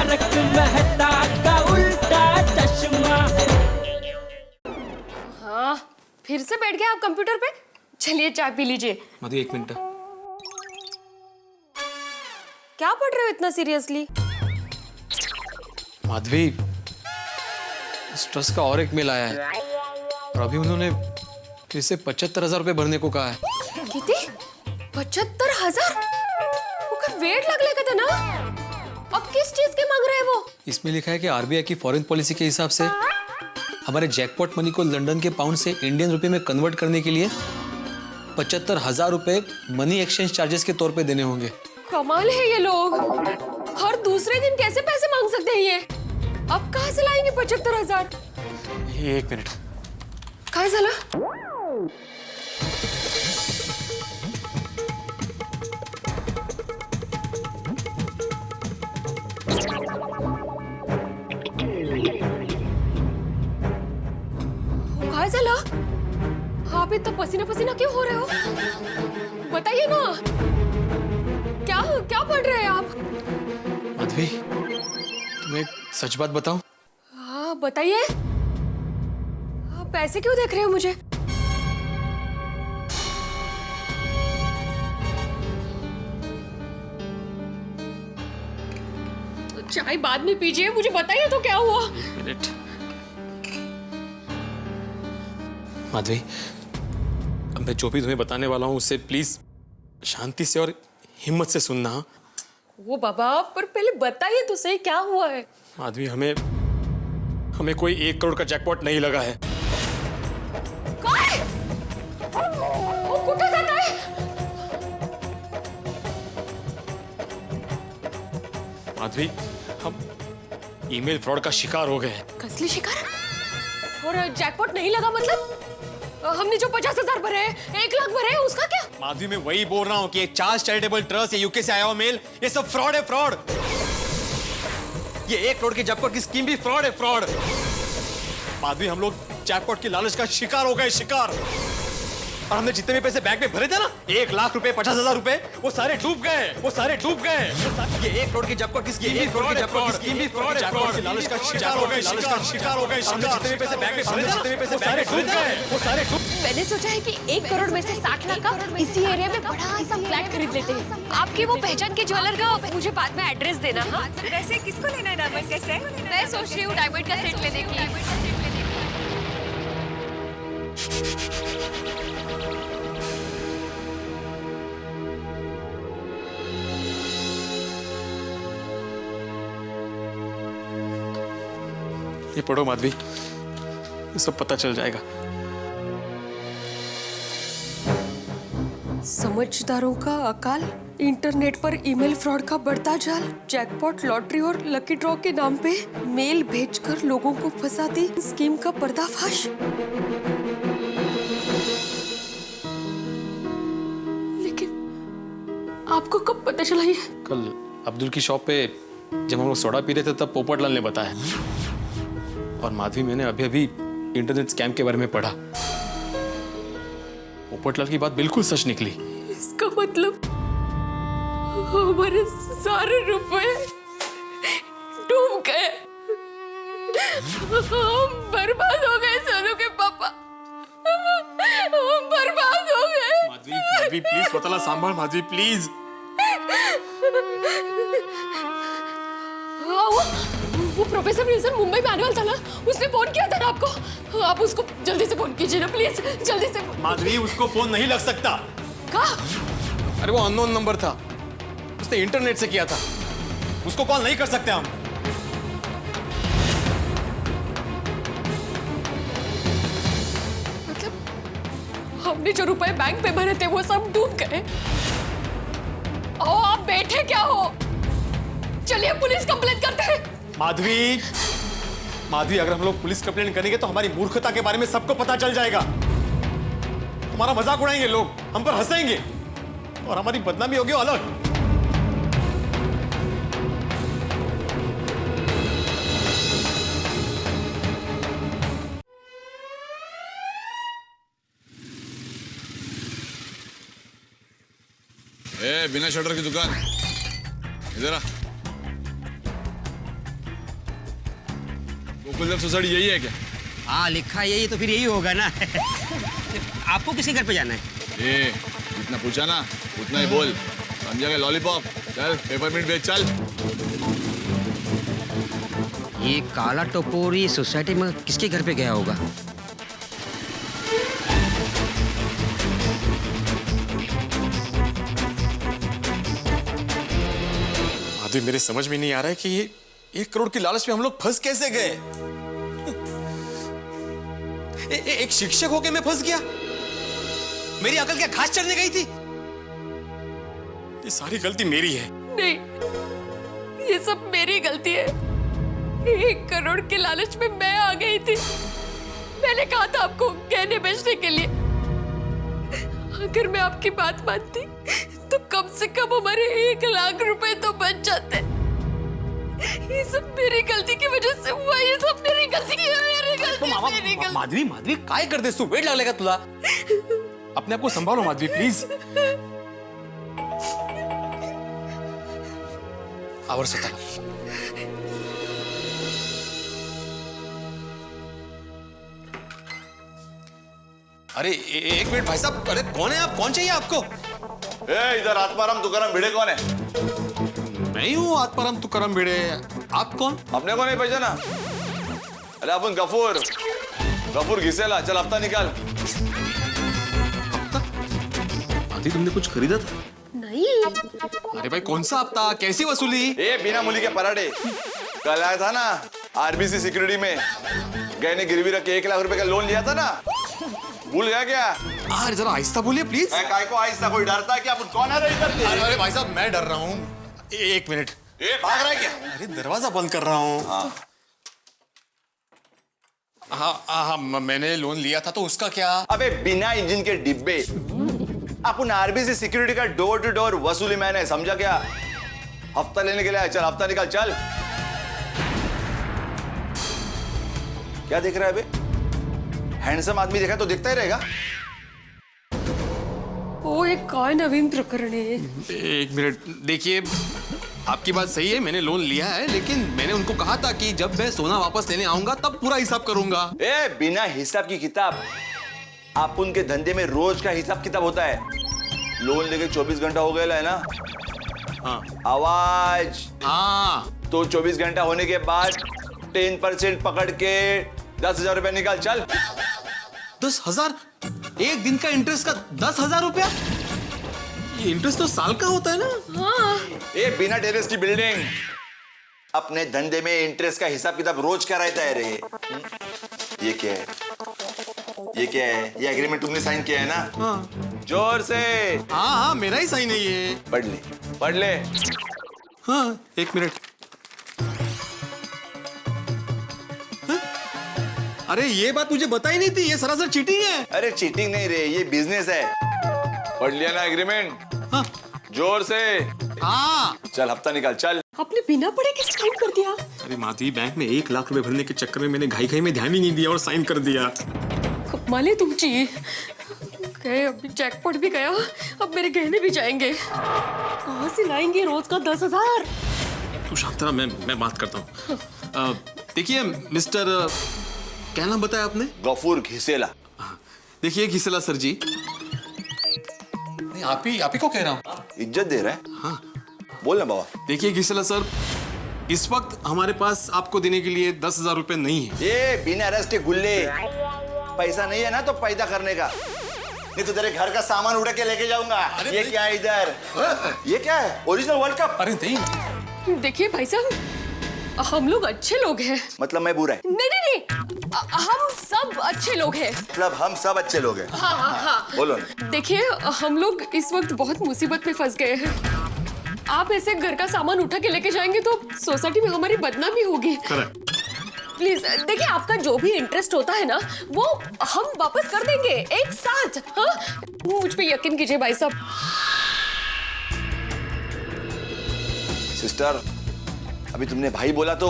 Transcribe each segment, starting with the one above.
तारक मेहता का उल्टा चश्मा। हाँ, फिर से बैठ गए आप कंप्यूटर पे? चलिए चाय पी लीजिए। मधु एक मिनट। क्या पढ़ रहे हो इतना सीरियसली? माधवी, इस ट्रस्ट का और एक मेल आया है और अभी उन्होंने फिर से 75,000 रुपए भरने को कहा है। कितने? 75,000? वेट लग लेगा था ना? अब किस चीज के मांग रहे हैं वो? इसमें लिखा है कि आरबीआई की फॉरेन पॉलिसी के हिसाब से हमारे जैकपॉट मनी को लंदन के पाउंड से इंडियन रुपए में कन्वर्ट करने के लिए 75,000 रुपए मनी एक्सचेंज चार्जेस के तौर पे देने होंगे। कमाल है ये लोग, हर दूसरे दिन कैसे पैसे मांग सकते हैं ये? अब कहाँ से लाएंगे 75,000? ये एक मिनट। काय झालं? काय झालं? आप इतना पसीना पसीना क्यों हो रहे हो? बताइए ना, क्या क्या पढ़ रहे हैं आप? माधवी, तुम्हें एक सच बात बताऊं? हाँ बताइए। आप ऐसे क्यों देख रहे हो मुझे? चाय बाद में पीजिए, मुझे बताइए तो क्या हुआ? मिनट। माधवी, अब मैं जो भी तुम्हें बताने वाला हूं उससे प्लीज शांति से और हिम्मत से सुनना। वो बाबा, पर पहले बताइए तो सही क्या हुआ है? माधवी, हमें कोई 1 करोड़ का जैकपॉट नहीं लगा है। काय? वो कुठे जात आहे? माधवी, हम ईमेल फ्रॉड का शिकार हो गए हैं। कसली शिकार? और जैकपॉट नहीं लगा मतलब? हमने जो 50,000 भरे हैं, 1 लाख भरे हैं, उसका क्या? माधवी, मैं वही बोल रहा हूँ कि चार्ल्स चैरिटेबल ट्रस्ट या यूके से आया हुआ मेल, ये सब फ्रॉड है, फ्रॉड। ये 1 करोड़ की जैकपॉट की स्कीम भी फ्रॉड है, फ्रॉड। माधवी, हम लोग जैकपॉट की लालच का शिकार हो गए, शिकार। और हमने जितने भी पैसे बैंक में भरे थे ना, 1 लाख रुपए, 50,000 रुपए, वो सारे डूब गए, वो सारे डूब गए। ये 1 करोड़ की जैकपॉट की स्कीम भी फ्रॉड है, स्कीम भी फ्रॉड है, फ्रॉड। लालच का शिकार हो गए, शिकार हो गए। हमने जितने भी पैसे बैंक में भरे थे, जितने भी पैसे सारे डूब गए, वो सारे डूब। मैंने सोचा है कि 1 करोड़ में से 60 लाख का इसी एरिया में बड़ा सा फ्लैट खरीद लेते हैं। आपकी वो पहचान के ज्वेलर का मुझे बाद में एड्रेस देना। हाँ, वैसे किसको लेना है डायमंड कैसे? मैं सोच रही हूँ डायमंड का सेट लेने की। ये पढ़ो माधवी, ये सब पता चल जाएगा। समझदारों का अकाल, इंटरनेट पर ईमेल फ्रॉड का बढ़ता जाल, जैकपॉट, लॉटरी और लकी ड्रॉ के नाम पे मेल भेजकर लोगों को फंसाती स्कीम का पर्दाफाश। लेकिन आपको कब पता चला ये? कल अब्दुल की शॉप पे जब हम लोग सोडा पी रहे थे तब पोपटलाल ने बताया। और माधवी, मैंने अभी अभी इंटरनेट स्कैम के बारे में पढ़ा। पोपटलाल की बात बिल्कुल सच निकली। इसका मतलब हमारे सारे रुपए डूब गए, हम बर्बाद हो गए। सोनू के पापा, हम बर्बाद हो गए। माधवी, माधवी प्लीज, स्वतःला सांभाळ माधवी, प्लीज। वो प्रोफेसर विल्सन मुंबई में आने वाला था ना, उसने फोन किया था ना आपको। आप उसको जल्दी से फोन कीजिए ना प्लीज, जल्दी से। माधवी, उसको फोन नहीं लग सकता। कहाँ? अरे वो अननोन नंबर था, उसने इंटरनेट से किया था, उसको कॉल नहीं कर सकते हम। मतलब हमने जो रुपए बैंक पे भरे थे वो सब डूब गए। ओ, आप बैठे क्या हो? चलिए पुलिस कंप्लेंट करते हैं। माधवी, माधवी, अगर हम लोग पुलिस कंप्लेंट करेंगे तो हमारी मूर्खता के बारे में सबको पता चल जाएगा। हमारा मजाक उड़ाएंगे लोग, हम पर हंसेंगे और हमारी बदनामी होगी अलग। बिना शटर की दुकान, इधर आ। गोकुलधाम सोसाइटी यही है क्या? हाँ लिखा यही तो फिर यही होगा ना। आपको किसी घर पे जाना है? ए, जितना पूछा ना उतना ही बोल, समझा गया? लॉलीपॉप चल, पेपरमिंट बेच चल। ये काला टपोरी सोसाइटी में किसके घर पे गया होगा? माधवी, मेरे समझ में नहीं आ रहा है कि ये 1 करोड़ की लालच में हम लोग फंस कैसे गए। एक शिक्षक होके मैं फंस गया। मेरी अकल क्या घास चढ़ने गई थी? ये सारी गलती मेरी है। नहीं, ये सब मेरी गलती है। 1 करोड़ के लालच में मैं आ गई थी। मैंने कहा था आपको गहने बेचने के लिए। अगर मैं आपकी बात मानती तो कम से कम हमारे 1 लाख रुपए तो बच जाते। ये सब मेरी गलती की वजह से हुआ। ये सब मेरी गलती की मेरी गलती। माधवी, माधवी काय करतेस तू? वेट लागलेगा तुला? अपने आप को संभालो माधवी, प्लीज। आवर स्वतःला। अरे एक मिनट भाई साहब, अरे कौन है आप? कौन चाहिए आपको? इधर आत्माराम तुकाराम भिड़े कौन है? मैं ही हूँ आत्माराम तुकाराम भिड़े। आप कौन? अपने को नहीं पहचाना? अरे अपन गफूर, गफूर घिसेला। चल हफ्ता निकाल। आदि, तुमने कुछ खरीदा था? नहीं। अरे भाई, कौन सा हफ्ता? कैसी वसूली? ए बिना मूली के पराठे। कल आया था ना आरबीसी सिक्योरिटी में, गहने गिरवी रख के 1 लाख रुपए का लोन लिया था ना, भूल गया क्या? अरे जरा आहिस्ता बोलिए प्लीज। काय को आहिस्ता? कोई डरता है क्या? अपन कौन है रे इधर? अरे भाई साहब, मैं डर रहा हूँ। एक मिनट। भाग रहा है क्या? अरे दरवाजा बंद कर रहा हूँ। हाँ, मैंने लोन लिया था तो उसका क्या? अबे बिना इंजन के डिब्बे। अपन आरबीसी सिक्योरिटी का डोर टू डोर वसूली मैंने, समझा क्या? हफ्ता लेने के लिए आया। चल हफ्ता निकाल। चल। क्या देख रहा है बे? हैंडसम आदमी देखा तो दिखता ही रहेगा। वो एक काय नवीन प्रकरण है। एक मिनट, देखिए आपकी बात सही है, मैंने लोन लिया है, लेकिन मैंने उनको कहा था कि जब मैं सोना वापस लेने आऊंगा तब पूरा हिसाब करूंगा। बिना हिसाब की किताब? आप उनके धंधे में रोज का हिसाब किताब होता है। लोन लेके 24 घंटा हो गया है ना? हाँ। आवाज। हाँ। तो 24 घंटा होने के बाद 10% पकड़ के 10,000 रुपए निकाल। चल। 10,000? एक दिन का इंटरेस्ट का 10,000 रुपया? ये इंटरेस्ट तो साल का होता है ना? हाँ। बिना टेरेस की बिल्डिंग। अपने धंधे में इंटरेस्ट का हिसाब किताब रोज क्या रहता है रे? ये क्या है? ये क्या है? ये एग्रीमेंट तुमने साइन किया है ना? हाँ। जोर से। हाँ, मेरा ही साइन है ये। पढ़ ले, पढ़ ले। हाँ, एक मिनट। हाँ? अरे ये बात मुझे बताई नहीं थी, ये सरासर चीटिंग है। अरे चीटिंग नहीं रे, ये बिजनेस है। पढ़ लिया ना एग्रीमेंट? हाँ। जोर से। हाँ। चल हफ्ता निकाल। चल। आपने बिना पढ़े किस साइन कर दिया? अरे माधवी, बैंक में 1 लाख रुपए भरने के चक्कर में मैंने घाई में ध्यान ही नहीं दिया और साइन कर दिया। माले तुम चाहिए गए, अभी जैकपॉट भी गया, अब मेरे गहने भी जाएंगे। कहाँ से लाएंगे रोज का 10,000? तू शांत रहा, मैं बात करता हूँ। देखिए मिस्टर, क्या नाम बताया आपने? गफूर घिसेला। देखिए घिसेला सर जी, नहीं आप ही को कह रहा हूँ। इज्जत दे रहा है? हाँ। बोल ना बाबा। देखिए घिसेला सर, इस वक्त हमारे पास आपको देने के लिए 10,000 रुपए नहीं है। ये बिना अरेस्ट के गुल्ले। पैसा नहीं है ना तो पैदा करने का, नहीं तो तेरे घर का सामान उड़ा के लेके जाऊंगा। ये क्या है इधर? ये क्या है? Original world cup? अरे नहीं। देखिए भाई साहब, हम लोग अच्छे लोग हैं। मतलब मैं बुरा है? नहीं, हम सब अच्छे लोग हैं। मतलब हम सब अच्छे लोग हैं? हाँ। बोलो ना। देखिए हम लोग इस वक्त बहुत मुसीबत में फंस गए हैं। आप ऐसे घर का सामान उठा के लेके जाएंगे तो सोसाइटी में हमारी बदनामी होगी। करेक्ट। प्लीज देखिए, आपका जो भी इंटरेस्ट होता है ना, वो हम वापस कर देंगे एक साथ। हाँ, मुझ पे यकीन कीजिए भाई साहब। सिस्टर, अभी तुमने भाई बोला तो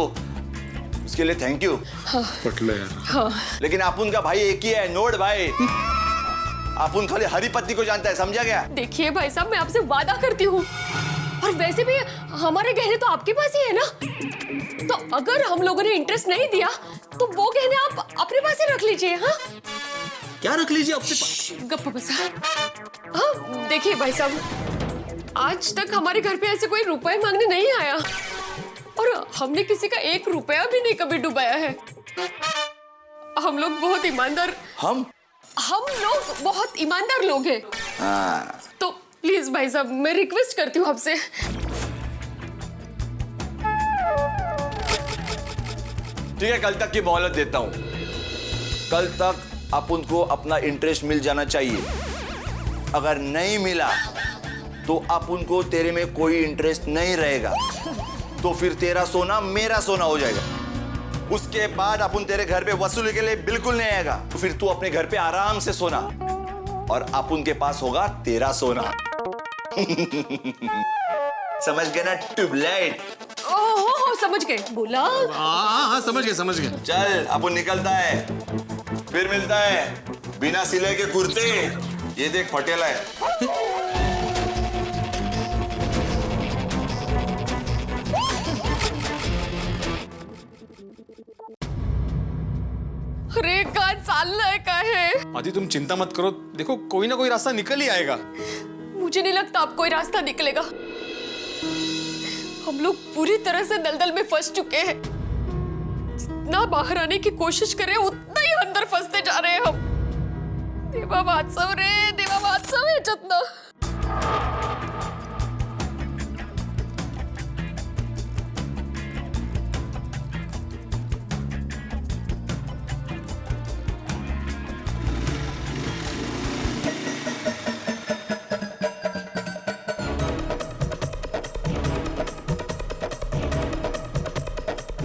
उसके लिए थैंक यू। पटले यार। हाँ। लेकिन अपुन का भाई एक ही है, नोड भाई। अपुन खाली हरी पत्ती को जानता है, समझा क्या? देखिए भाई साहब, मैं आपसे वादा करती हूँ, और वैसे भी हमारे गहने तो आपके पास ही है ना, तो अगर हम लोगों ने इंटरेस्ट नहीं दिया तो वो गहने आप अपने पास ही रख लीजिए। हाँ क्या रख लीजिए अपने पास? गप्पा बसा। हाँ देखिए भाई साहब, आज तक हमारे घर पे ऐसे कोई रुपए मांगने नहीं आया और हमने किसी का 1 रुपया भी नहीं कभी डुबाया है। हम लोग बहुत ईमानदार, हम लोग बहुत ईमानदार लोग हैं। हाँ। तो प्लीज भाई साहब, मैं रिक्वेस्ट करती हूँ आपसे। ठीक है, कल तक की मोहलत देता हूं। कल तक अपन को अपना इंटरेस्ट मिल जाना चाहिए। अगर नहीं मिला तो अपन को तेरे में कोई इंटरेस्ट नहीं रहेगा, तो फिर तेरा सोना मेरा सोना हो जाएगा। उसके बाद अपन तेरे घर पे वसूली के लिए बिल्कुल नहीं आएगा, तो फिर तू अपने घर पे आराम से सोना और अपन के पास होगा तेरा सोना। समझ गए ना ट्यूबलाइट? ओह समझ गए। बोला हाँ समझ गए। चल अपन निकलता है, फिर मिलता है। बिना सिले के कुर्ते, ये देख फटेला है। अरे का चाललंय का है? आदि तुम चिंता मत करो, देखो कोई ना कोई रास्ता निकल ही आएगा। मुझे नहीं लगता अब कोई रास्ता निकलेगा। हम लोग पूरी तरह से दलदल में फंस चुके हैं। जितना बाहर आने की कोशिश करें उतना ही अंदर फंसते जा रहे हैं हम। देवा वात्सव रे, देवा वात्सव है जितना।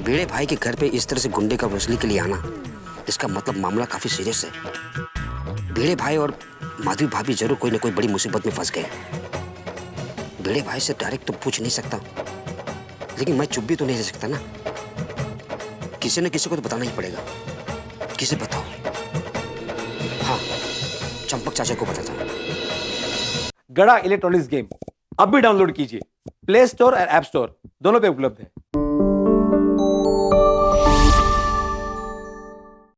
भिड़े भाई के घर पे इस तरह से गुंडे का वसूली के लिए आना, इसका मतलब मामला काफी सीरियस है। भिड़े भाई और माधवी भाभी जरूर कोई ना कोई बड़ी मुसीबत में फंस गए। भिड़े भाई से डायरेक्ट तो पूछ नहीं सकता, लेकिन मैं चुप भी तो नहीं रह सकता ना। किसी न किसी को तो बताना ही पड़ेगा। किसे बताओ? हाँ, चंपक चाचा को बताता हूँ। गड़ा इलेक्ट्रॉनिक्स गेम अब भी डाउनलोड कीजिए। प्ले स्टोर और ऐप स्टोर दोनों पे उपलब्ध है।